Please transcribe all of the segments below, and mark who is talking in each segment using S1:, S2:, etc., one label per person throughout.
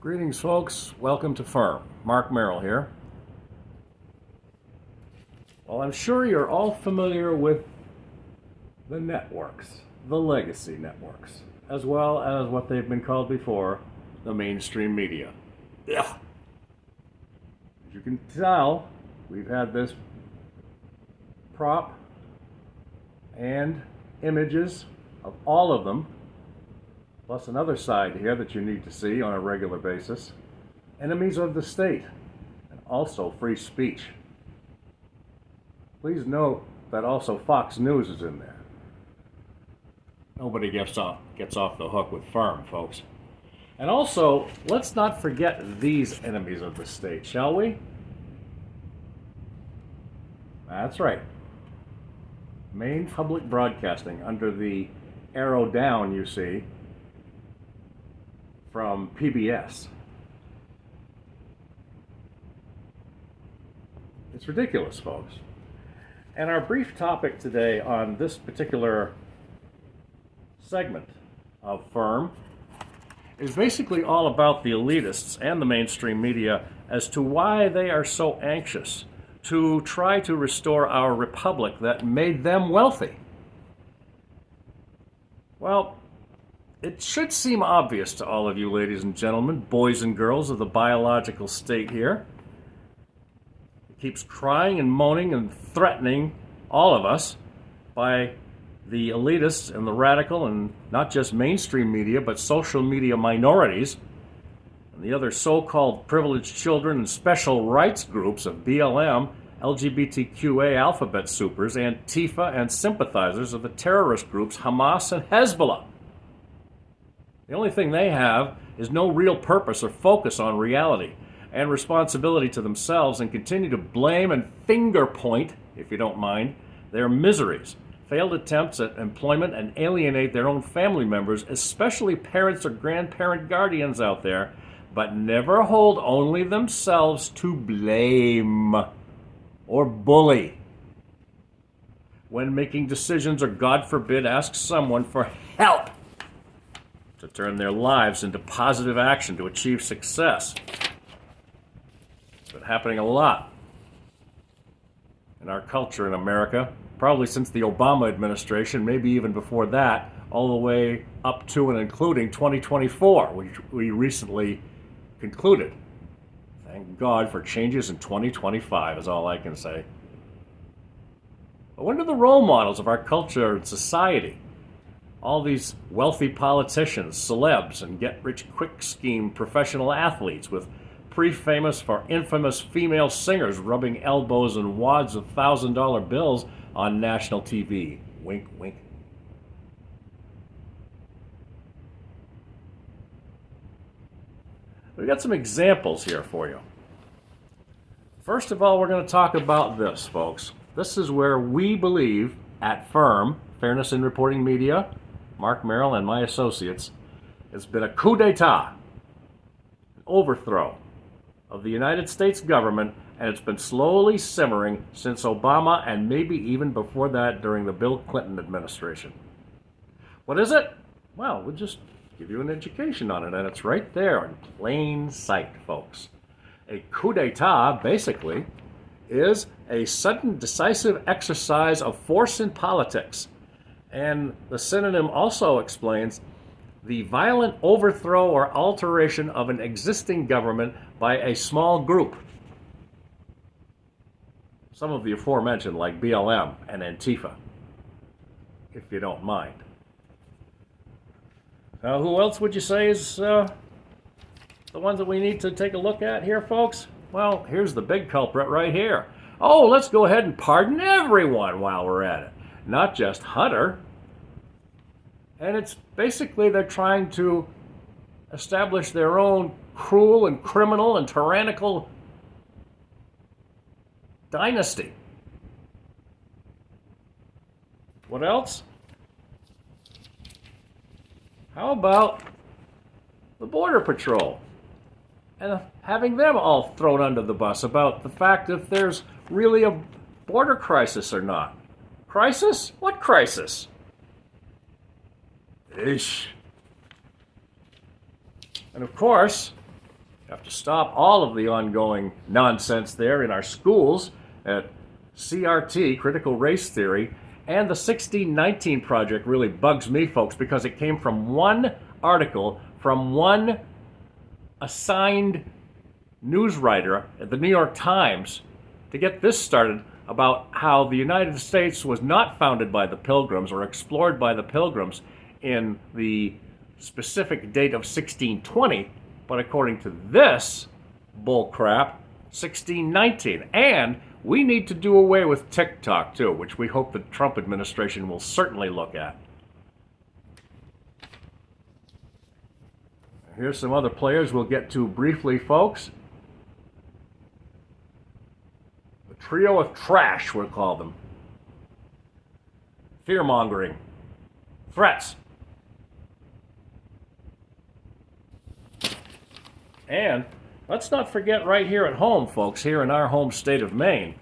S1: Greetings, folks. Welcome to Firm. Mark Merrill here. Well, I'm sure you're all familiar with the networks, the legacy networks, as well as what they've been called before, the mainstream media. Ugh. As you can tell, we've had this prop and images of all of them, plus another side here that you need to see on a regular basis. Enemies of the state, and also free speech. Please note that also Fox News is in there. Nobody gets off the hook with Firm, folks. And also, let's not forget these enemies of the state, shall we? That's right. Maine Public Broadcasting, under the arrow down you see, from PBS. It's ridiculous, folks. And our brief topic today on this particular segment of Firm is basically all about the elitists and the mainstream media as to why they are so anxious to try to restore our republic that made them wealthy. Well, it should seem obvious to all of you, ladies and gentlemen, boys and girls of the biological state here. It keeps crying and moaning and threatening all of us by the elitists and the radical and not just mainstream media, but social media minorities and the other so-called privileged children and special rights groups of BLM, LGBTQA alphabet supers, Antifa, and sympathizers of the terrorist groups Hamas and Hezbollah. The only thing they have is no real purpose or focus on reality and responsibility to themselves, and continue to blame and finger point, if you don't mind, their miseries, failed attempts at employment, and alienate their own family members, especially parents or grandparent guardians out there, but never hold only themselves to blame or bully when making decisions, or God forbid, ask someone for help to turn their lives into positive action to achieve success. It's been happening a lot in our culture in America, probably since the Obama administration, maybe even before that, all the way up to and including 2024, which we recently concluded. Thank God for changes in 2025 is all I can say. But what are the role models of our culture and society? All these wealthy politicians, celebs, and get-rich-quick scheme professional athletes with pre-famous for infamous female singers rubbing elbows and wads of $1,000 bills on national TV. Wink, wink. We've got some examples here for you. First of all, we're going to talk about this, folks. This is where we believe at Firm, Fairness in Reporting Media, Mark Merrill and my associates, it's been a coup d'etat, an overthrow of the United States government, and it's been slowly simmering since Obama, and maybe even before that during the Bill Clinton administration. What is it? Well, we'll just give you an education on it, and it's right there in plain sight, folks. A coup d'etat, basically, is a sudden decisive exercise of force in politics. And the synonym also explains the violent overthrow or alteration of an existing government by a small group. Some of the aforementioned, like BLM and Antifa, if you don't mind. Now, who else would you say is the ones that we need to take a look at here, folks? Well, here's the big culprit right here. Oh, let's go ahead and pardon everyone while we're at it. Not just Hunter. And it's basically they're trying to establish their own cruel and criminal and tyrannical dynasty. What else? How about the Border Patrol? And having them all thrown under the bus about the fact if there's really a border crisis or not. Crisis? What crisis? Ish. And of course, have to stop all of the ongoing nonsense there in our schools at CRT, Critical Race Theory, and the 1619 Project really bugs me, folks, because it came from one article from one assigned news writer at the New York Times to get this started about how the United States was not founded by the Pilgrims or explored by the Pilgrims in the specific date of 1620, but according to this bullcrap, 1619. And we need to do away with TikTok too, which we hope the Trump administration will certainly look at. Here's some other players we'll get to briefly, folks. The trio of trash, we'll call them. Fear-mongering. Threats. And let's not forget right here at home, folks, here in our home state of Maine,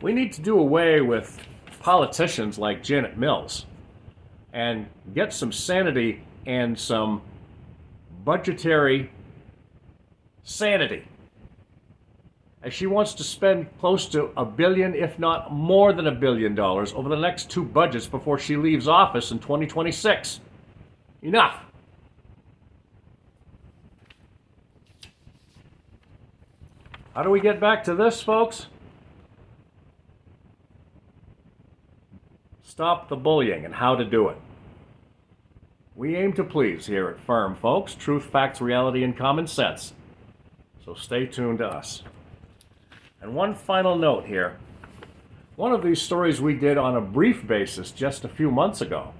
S1: we need to do away with politicians like Janet Mills and get some sanity and some budgetary sanity. As she wants to spend close to $1 billion, if not more than $1 billion, over the next 2 budgets before she leaves office in 2026. Enough. How do we get back to this, folks? Stop the bullying and how to do it. We aim to please here at Firm, folks. Truth, facts, reality, and common sense. So stay tuned to us. And one final note here. One of these stories we did on a brief basis just a few months ago.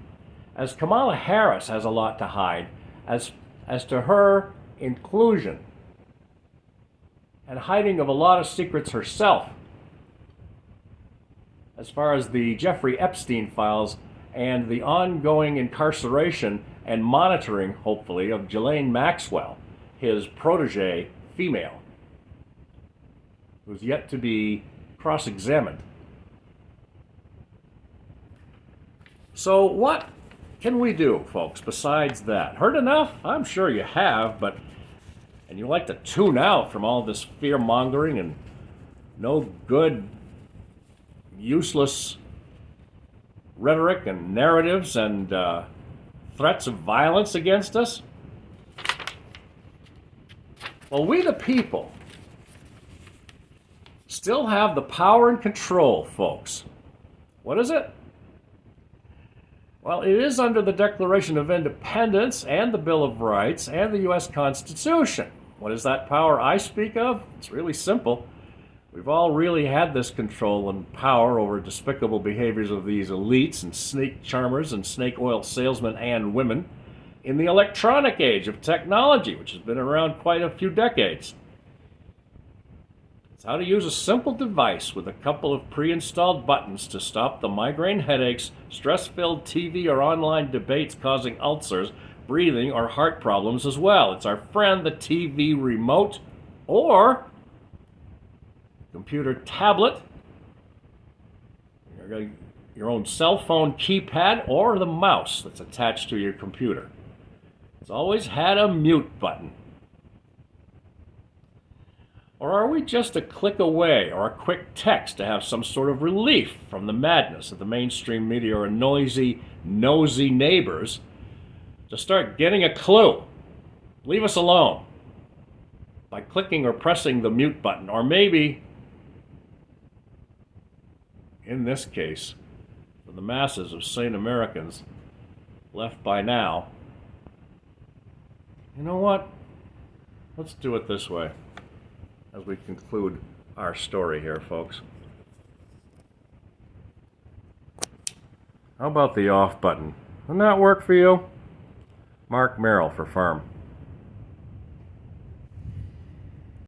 S1: As Kamala Harris has a lot to hide as to her inclusion and hiding of a lot of secrets herself as far as the Jeffrey Epstein files and the ongoing incarceration and monitoring, hopefully, of Ghislaine Maxwell, his protege female, who's yet to be cross-examined. So what can we do, folks, besides that? Heard enough? I'm sure you have, and you like to tune out from all this fear-mongering and no good, useless rhetoric and narratives and threats of violence against us? Well, we the people still have the power and control, folks. What is it? Well, it is under the Declaration of Independence and the Bill of Rights and the U.S. Constitution. What is that power I speak of? It's really simple. We've all really had this control and power over despicable behaviors of these elites and snake charmers and snake oil salesmen and women in the electronic age of technology, which has been around quite a few decades. It's how to use a simple device with a couple of pre-installed buttons to stop the migraine headaches, stress-filled TV or online debates causing ulcers, breathing, or heart problems as well. It's our friend, the TV remote, or computer tablet, your own cell phone keypad, or the mouse that's attached to your computer. It's always had a mute button. Or are we just a click away or a quick text to have some sort of relief from the madness of the mainstream media or noisy, nosy neighbors to start getting a clue? Leave us alone by clicking or pressing the mute button, or maybe, in this case, for the masses of sane Americans left by now, you know what? Let's do it this way as we conclude our story here, folks. How about the off button? Doesn't that work for you? Mark Merrill for Firm.